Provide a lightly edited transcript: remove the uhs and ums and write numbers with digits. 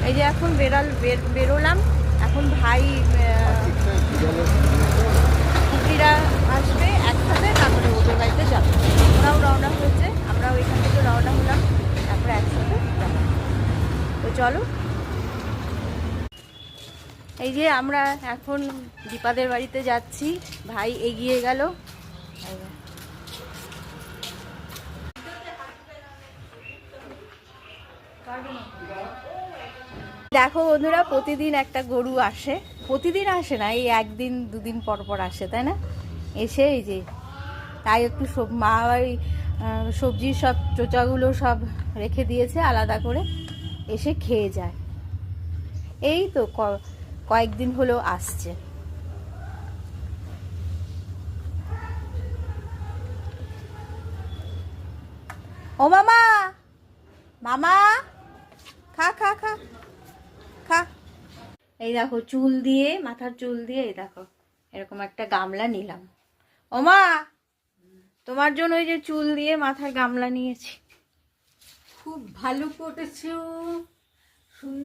এই যে এখন বেরোলাম। এখন ভাই কুকিরা আসবে একসাথে, তারপরে ওদের বাড়িতে যাবে। ওরাও রওনা হয়েছে, আমরাও এখান থেকে রওনা হলাম, তারপরে একসাথে যাবো। তো চলো, এই যে আমরা এখন দীপাদের বাড়িতে যাচ্ছি। ভাই এগিয়ে গেল। দেখো বন্ধুরা, প্রতিদিন একটা গরু আসে, প্রতিদিন আসে না, এই একদিন দুদিন পর পর আসে, তাই না? এসে এই যে তাই একটু মা ওই সবজির সব চোচাগুলো সব রেখে দিয়েছে আলাদা করে, এসে খেয়ে যায়। এই তো কয়েকদিন হলো আসছে। ও মামা, মামা খা খা খা খা। এই দেখো চুল দিয়ে, মাথার চুল দিয়ে, এই দেখো এরকম একটা গামলা নিলাম। ও মা, তোমার জন্য ওই যে চুল দিয়ে মাথার গামলা নিয়েছি। খুব ভালো করেছো।